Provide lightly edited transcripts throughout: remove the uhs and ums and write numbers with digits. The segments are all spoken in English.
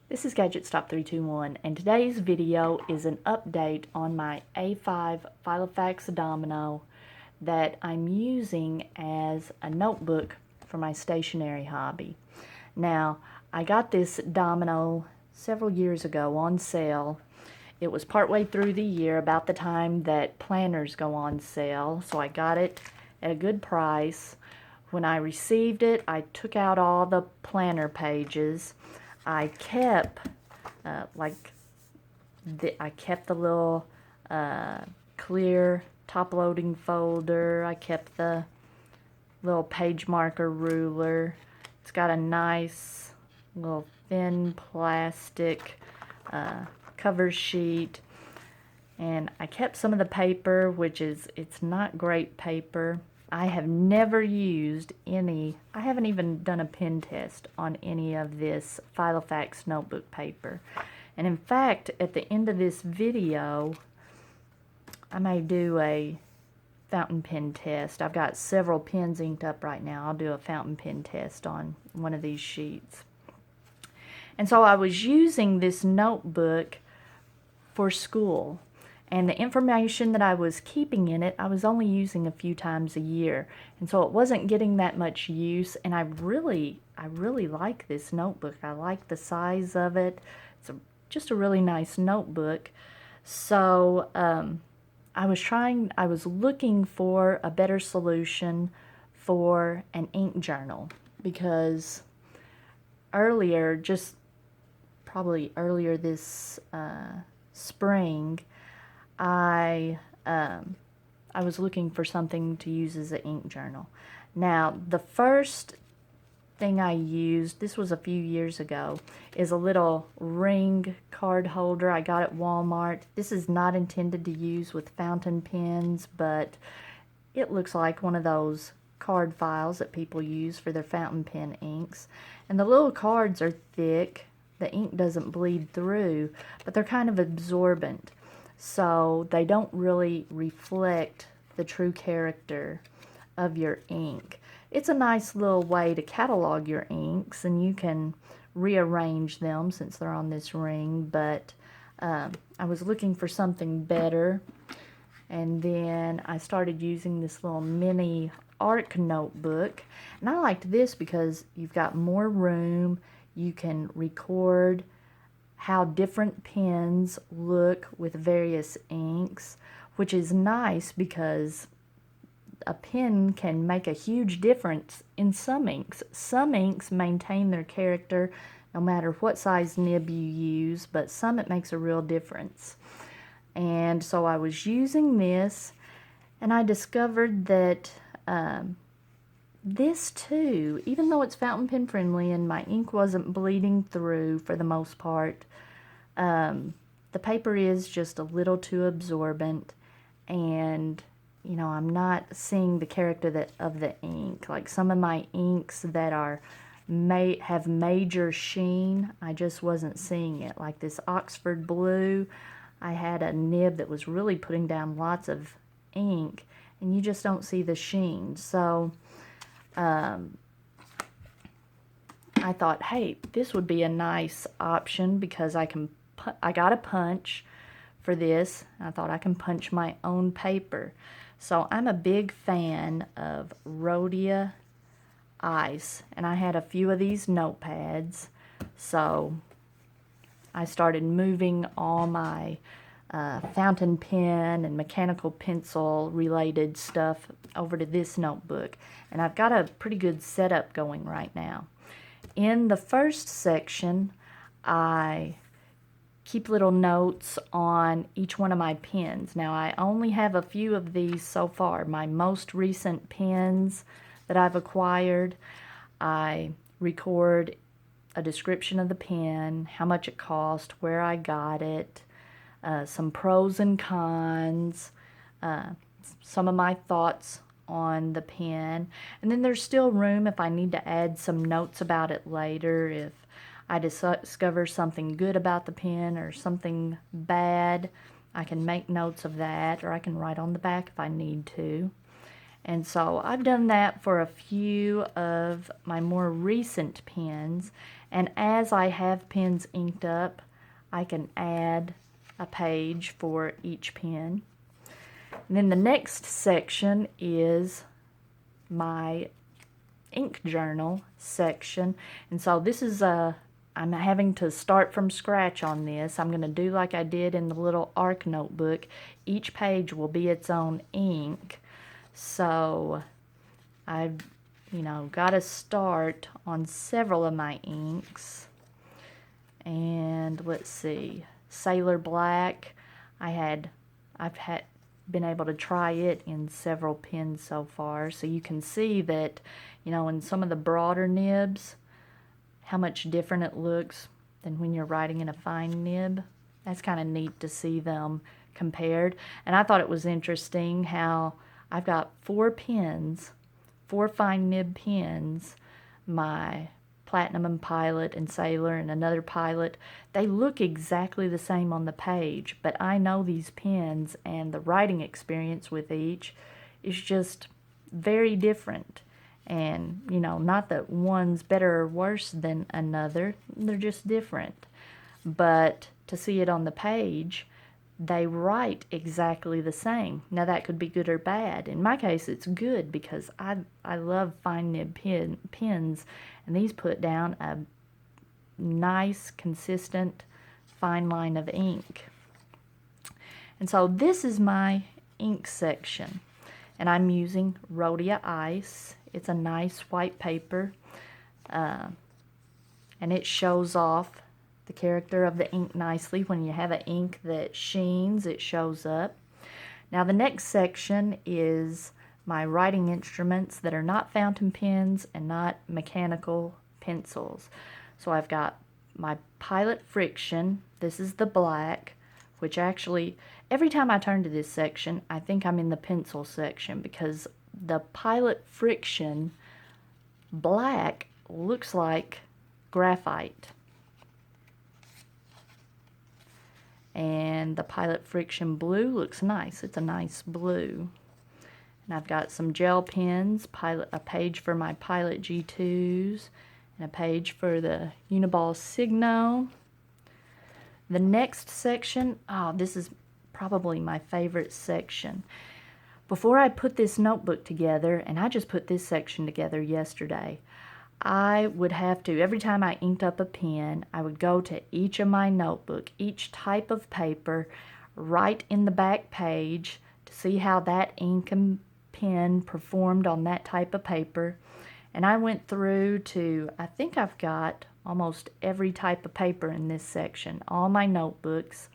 This is Gadget Stop 321, and today's video is an update on my A5 Filofax Domino that I'm using as a notebook for my stationery hobby. Now, I got this domino several years ago on sale. It was partway through the year, about the time that planners go on sale, so I got it at a good price. When I received it, I took out all the planner pages. I kept I kept the little clear top loading folder. I kept the little page marker ruler. It's got a nice little thin plastic cover sheet, and I kept some of the paper, which is, it's not great paper. I have never used any, I haven't even done a pen test on any of this Filofax notebook paper. And in fact, at the end of this video, I may do a fountain pen test. I've got several pens inked up right now. I'll do a fountain pen test on one of these sheets. And so I was using this notebook for school. And the information that I was keeping in it, I was only using a few times a year. And so it wasn't getting that much use. And I really like this notebook. I like the size of it. It's just a really nice notebook. So I was looking for a better solution for an ink journal. Because earlier, probably earlier this spring, I was looking for something to use as an ink journal. Now, the first thing I used, this was a few years ago, is a little ring card holder I got at Walmart. This is not intended to use with fountain pens, but it looks like one of those card files that people use for their fountain pen inks. And the little cards are thick. The ink doesn't bleed through, but they're kind of absorbent. So they don't really reflect the true character of your ink. It's a nice little way to catalog your inks, and you can rearrange them since they're on this ring, but I was looking for something better, and then I started using this little mini ARC notebook, and I liked this because you've got more room. You can record how different pens look with various inks, which is nice because a pen can make a huge difference in some inks. Some inks maintain their character no matter what size nib you use, but some it makes a real difference. And so I was using this, and I discovered that this too, even though it's fountain pen friendly and my ink wasn't bleeding through for the most part, the paper is just a little too absorbent, and you know, I'm not seeing the character of the ink. Like some of my inks that have major sheen, I just wasn't seeing it. Like this Oxford blue, I had a nib that was really putting down lots of ink, and you just don't see the sheen. So I thought, hey, this would be a nice option because I got a punch for this. I thought I can punch my own paper. So I'm a big fan of Rhodia Ice, and I had a few of these notepads. So I started moving all my fountain pen and mechanical pencil related stuff over to this notebook, and I've got a pretty good setup going right now. In the first section, I keep little notes on each one of my pens. Now, I only have a few of these so far. My most recent pens that I've acquired, I record a description of the pen, how much it cost, where I got it, some pros and cons, some of my thoughts on the pen, and then there's still room if I need to add some notes about it later, if I discover something good about the pen or something bad, I can make notes of that, or I can write on the back if I need to. And so I've done that for a few of my more recent pens, And as I have pens inked up, I can add a page for each pen. And then the next section is my ink journal section. And so this is I'm having to start from scratch on this. I'm going to do like I did in the little ARC notebook. Each page will be its own ink. So I've, got to start on several of my inks. And let's see, Sailor Black, I've been able to try it in several pens so far. So you can see that, in some of the broader nibs, how much different it looks than when you're writing in a fine nib. That's kind of neat to see them compared. And I thought it was interesting how I've got 4 pens, 4 fine nib pens, my Platinum and Pilot and Sailor and another Pilot. They look exactly the same on the page, but I know these pens and the writing experience with each is just very different. And, not that one's better or worse than another, they're just different. But to see it on the page, they write exactly the same. Now that could be good or bad. In my case, it's good because I love fine nib pens, and these put down a nice, consistent, fine line of ink. And so this is my ink section, and I'm using Rhodia Ice. It's a nice white paper, and it shows off the character of the ink nicely. When you have an ink that sheens, it shows up. Now the next section is my writing instruments that are not fountain pens and not mechanical pencils. So I've got my Pilot Friction. This is the black, which actually, every time I turn to this section, I think I'm in the pencil section, because the Pilot Friction black looks like graphite. And the Pilot Friction blue looks nice. It's a nice blue. And I've got some gel pens, a page for my Pilot G2s, and a page for the Uniball Signo. The next section, this is probably my favorite section. Before I put this notebook together, and I just put this section together yesterday, I would have to, every time I inked up a pen, I would go to each of my notebook, each type of paper, write in the back page to see how that ink and pen performed on that type of paper. And I went through to, I think I've got almost every type of paper in this section, all my notebooks.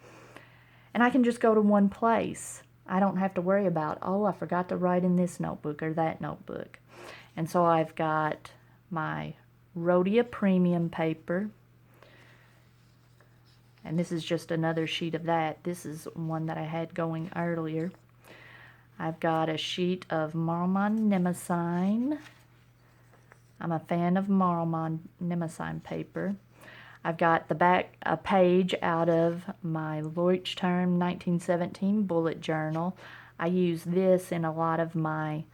And I can just go to one place. I don't have to worry about, I forgot to write in this notebook or that notebook. And so I've got my Rhodia Premium paper. And this is just another sheet of that. This is one that I had going earlier. I've got a sheet of Marmon Nemesine. I'm a fan of Marmon Nemesine paper. I've got a page out of my Leuchtturm 1917 bullet journal. I use this in a lot of my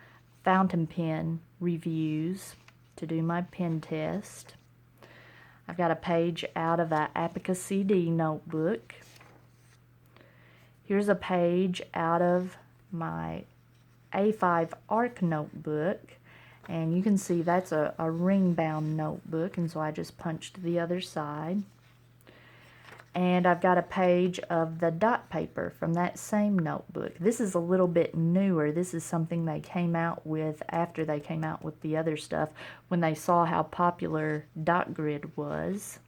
fountain pen reviews to do my pen test. I've got a page out of a Apica CD notebook. Here's a page out of my A5 ARC notebook. And you can see that's a ring-bound notebook, and so I just punched the other side. And I've got a page of the dot paper from that same notebook. This is a little bit newer. This is something they came out with after they came out with the other stuff, when they saw how popular dot grid was.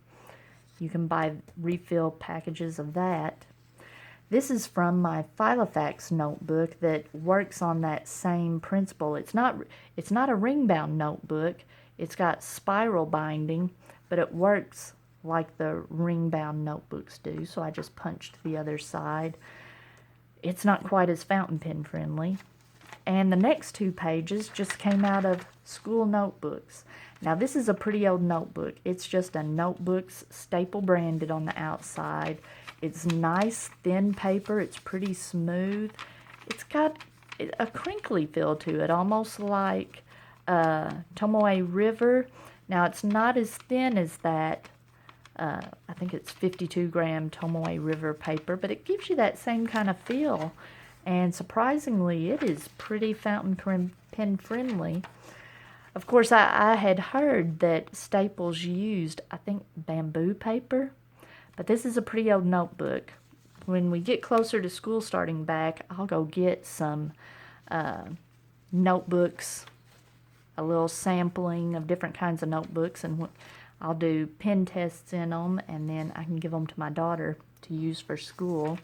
You can buy refill packages of that. This is from my Filofax notebook that works on that same principle. It's not a ring-bound notebook. It's got spiral binding, but it works like the ring-bound notebooks do, so I just punched the other side. It's not quite as fountain pen friendly. And the next 2 pages just came out of school notebooks. Now this is a pretty old notebook. It's just a notebook's staple branded on the outside. It's nice, thin paper. It's pretty smooth. It's got a crinkly feel to it, almost like Tomoe River. Now, it's not as thin as that. I think it's 52-gram Tomoe River paper, but it gives you that same kind of feel. And surprisingly, it is pretty fountain pen friendly. Of course, I had heard that Staples used, I think, bamboo paper, but this is a pretty old notebook. When we get closer to school starting back, I'll go get some notebooks, a little sampling of different kinds of notebooks, and I'll do pen tests in them, and then I can give them to my daughter to use for school.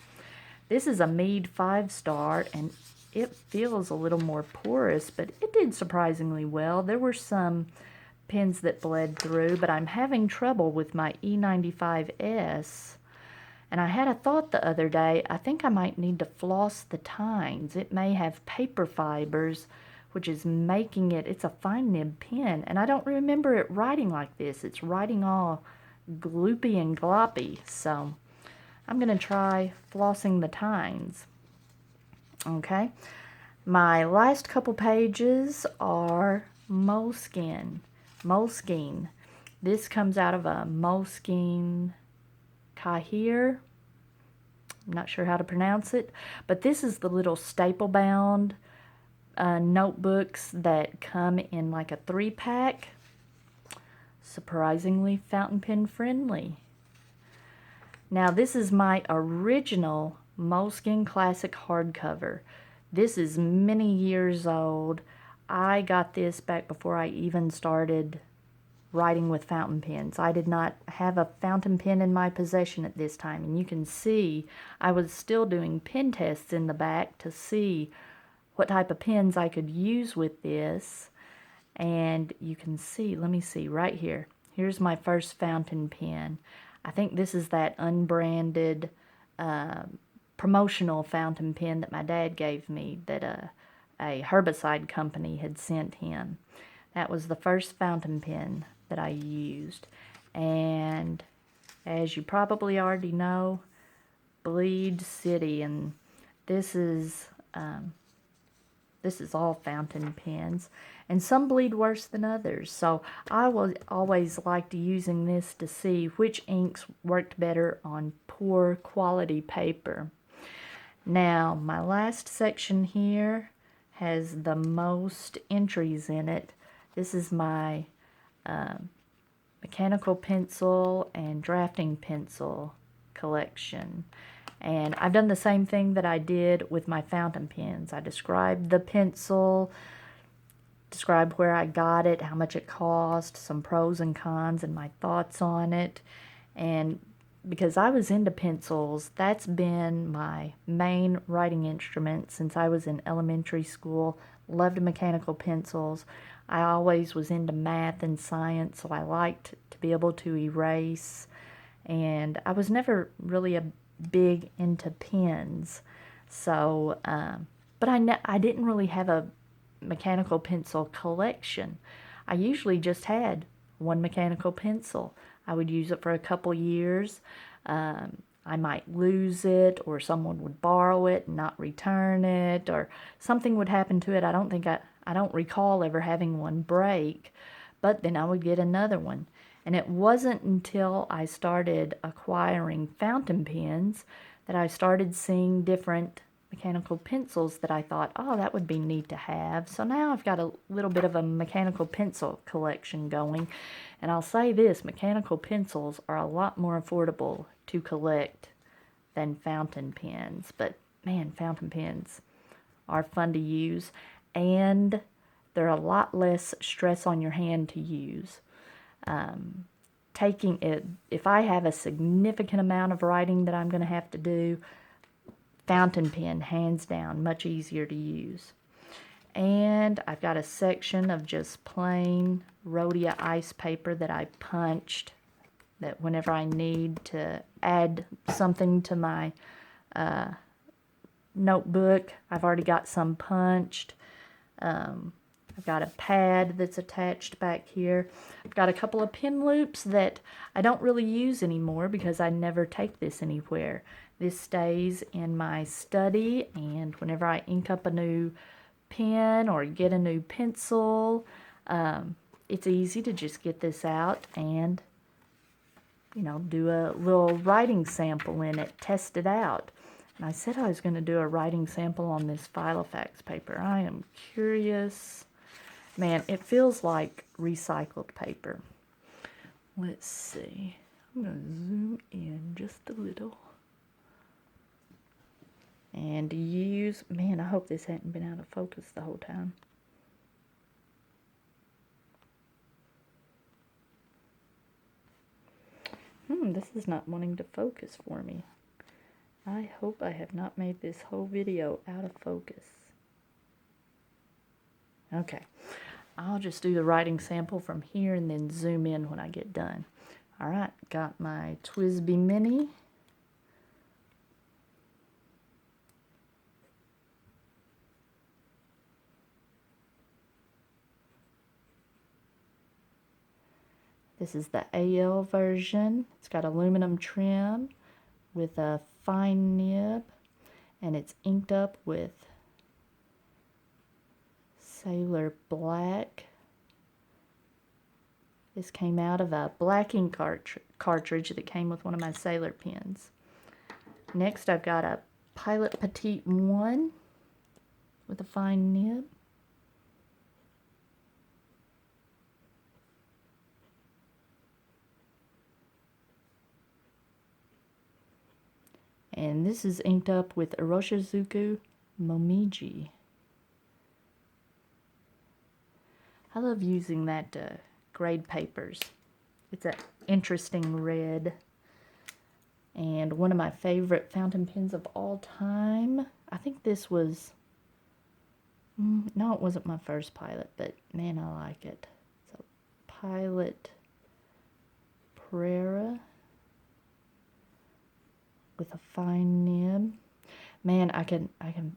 This is a Mead 5-star, and it feels a little more porous, but it did surprisingly well. There were some pens that bled through, but I'm having trouble with my E95S. And I had a thought the other day, I think I might need to floss the tines. It may have paper fibers, which is making it, it's a fine nib pen, and I don't remember it writing like this. It's writing all gloopy and gloppy, so I'm going to try flossing the tines. Okay, my last couple pages are Moleskin. Moleskin. This comes out of a Moleskin Kahir. I'm not sure how to pronounce it, but this is the little staple bound notebooks that come in like a 3-pack. Surprisingly fountain pen friendly. Now, this is my original Moleskin Classic hardcover. This is many years old. I got this back before I even started writing with fountain pens. I did not have a fountain pen in my possession at this time, and you can see I was still doing pen tests in the back to see what type of pens I could use with this. And you can see, let me see right here. Here's my first fountain pen. I think this is that unbranded promotional fountain pen that my dad gave me that a herbicide company had sent him. That was the first fountain pen that I used. And as you probably already know, Bleed City, and this is all fountain pens, and some bleed worse than others. So I always liked using this to see which inks worked better on poor quality paper. Now, my last section here has the most entries in it. This is my mechanical pencil and drafting pencil collection. And I've done the same thing that I did with my fountain pens. I described the pencil, described where I got it, how much it cost, some pros and cons, and my thoughts on it. And because I was into pencils, that's been my main writing instrument since I was in elementary school. Loved mechanical pencils. I always was into math and science, so I liked to be able to erase. And I was never really big into pens. So, but I didn't really have a mechanical pencil collection. I usually just had one mechanical pencil. I would use it for a couple years. I might lose it, or someone would borrow it and not return it, or something would happen to it. I don't recall ever having one break, but then I would get another one. And it wasn't until I started acquiring fountain pens that I started seeing different mechanical pencils that I thought, oh, that would be neat to have. So now I've got a little bit of a mechanical pencil collection going. And I'll say this, mechanical pencils are a lot more affordable to collect than fountain pens. But man, fountain pens are fun to use, and they're a lot less stress on your hand to use. Taking it, if I have a significant amount of writing that I'm going to have to do, fountain pen, hands down, much easier to use. And I've got a section of just plain Rhodia ice paper that I punched, that whenever I need to add something to my notebook, I've already got some punched. I've got a pad that's attached back here. I've got a couple of pen loops that I don't really use anymore because I never take this anywhere. This stays in my study, and whenever I ink up a new pen or get a new pencil, it's easy to just get this out and, you know, do a little writing sample in it, test it out. And I said I was going to do a writing sample on this Filofax paper. I am curious. Man, it feels like recycled paper. Let's see. I'm going to zoom in just a little. And use, man, I hope this hadn't been out of focus the whole time. This is not wanting to focus for me. I hope I have not made this whole video out of focus. Okay, I'll just do the writing sample from here and then zoom in when I get done. All right, got my TWSBI Mini. This is the AL version. It's got aluminum trim with a fine nib, and it's inked up with Sailor Black. This came out of a black ink cartridge that came with one of my Sailor pens. Next, I've got a Pilot Petite 1 with a fine nib. And this is inked up with Iroshizuku Momiji. I love using that grade papers. It's an interesting red. And one of my favorite fountain pens of all time. I think this was, no, it wasn't my first Pilot, but man, I like it. It's a Pilot Pereira with a fine nib. Man,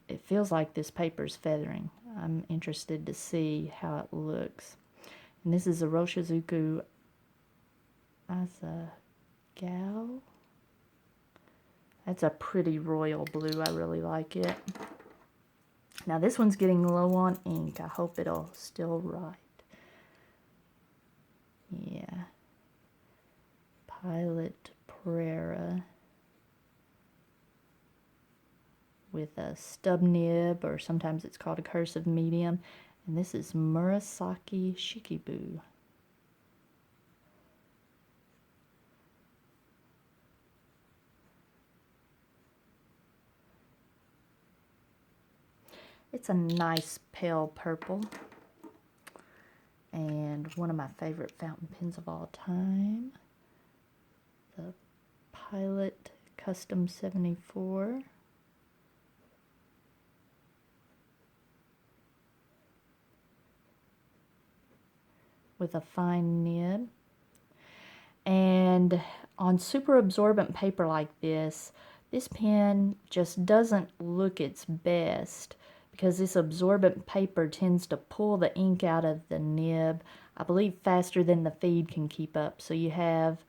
it feels like this paper's feathering. I'm interested to see how it looks. And this is a Iroshizuku Asagao. That's a pretty royal blue. I really like it. Now this one's getting low on ink. I hope it'll still write. Yeah. Pilot Pereira with a stub nib, or sometimes it's called a cursive medium. And this is Murasaki Shikibu. It's a nice pale purple. And one of my favorite fountain pens of all time. The Pilot Custom 74. With a fine nib. And on super absorbent paper like this pen just doesn't look its best because this absorbent paper tends to pull the ink out of the nib, I believe, faster than the feed can keep up. So you have,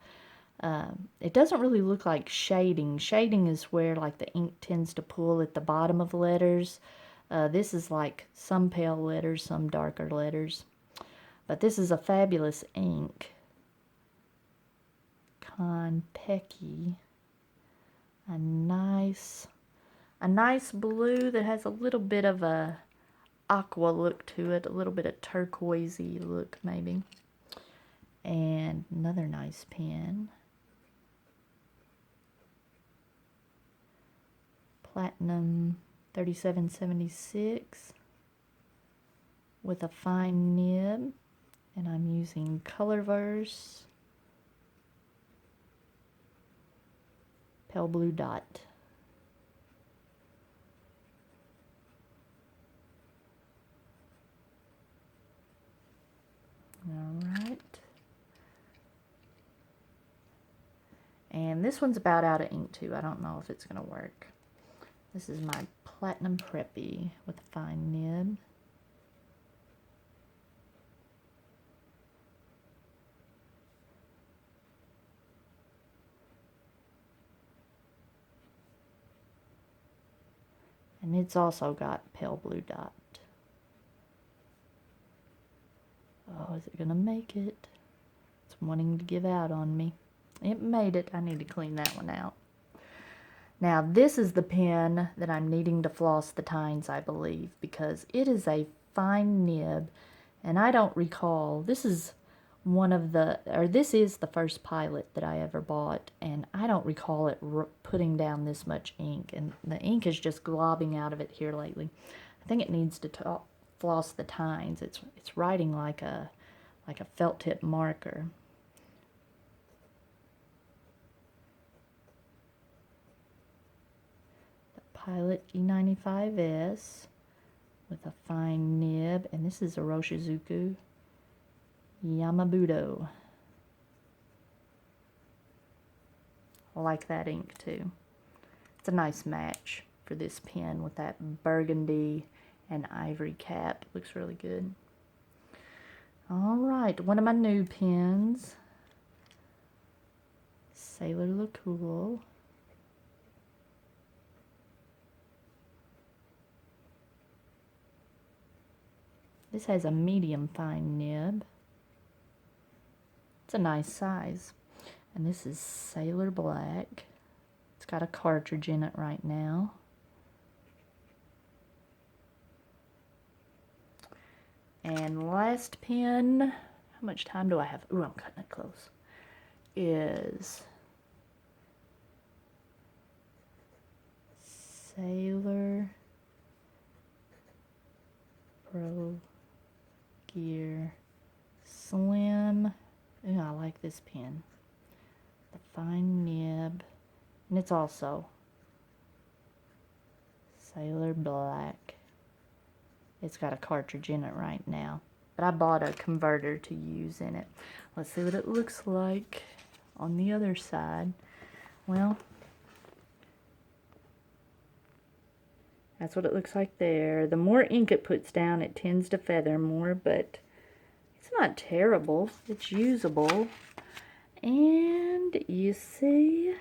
it doesn't really look like shading. Shading is where like the ink tends to pull at the bottom of letters. This is like some pale letters, some darker letters. But this is a fabulous ink. Konpeki. A nice blue that has a little bit of a aqua look to it, a little bit of turquoisey look maybe. And another nice pen. Platinum 3776 with a fine nib. And I'm using Colorverse Pale Blue Dot. Alright. And this one's about out of ink too. I don't know if it's going to work. This is my Platinum Preppy with a fine nib. And it's also got pale blue dot. Oh, is it gonna make it? It's wanting to give out on me. It made it. I need to clean that one out. Now, this is the pen that I'm needing to floss the tines, I believe, because it is a fine nib, and I don't recall, this is this is the first pilot that I ever bought, and I don't recall it putting down this much ink, and the ink is just globbing out of it here lately. I think it needs to floss the tines. It's writing like a felt tip marker. Pilot E95S with a fine nib, and this is a Roshizuku Yamabudo. I like that ink too. It's a nice match for this pen with that burgundy and ivory cap. Looks really good. Alright, one of my new pens, Sailor LeCool. This has a medium fine nib. It's a nice size. And this is Sailor Black. It's got a cartridge in it right now. And last pen, how much time do I have? Ooh, I'm cutting it close. Is Sailor Pro Gear Slim. Ooh, I like this pen. The fine nib. And it's also Sailor Black. It's got a cartridge in it right now. But I bought a converter to use in it. Let's see what it looks like on the other side. Well, that's what it looks like there. The more ink it puts down, it tends to feather more, but it's not terrible. It's usable. And you see,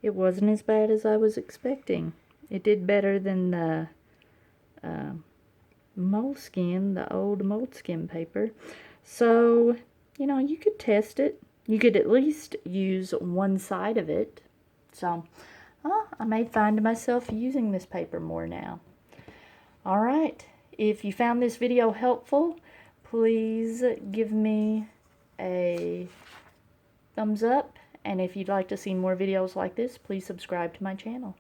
it wasn't as bad as I was expecting. It did better than the Moleskin, the old Moleskin paper. So, you know, you could test it. You could at least use one side of it. So, I may find myself using this paper more now. Alright, if you found this video helpful, please give me a thumbs up. And if you'd like to see more videos like this, please subscribe to my channel.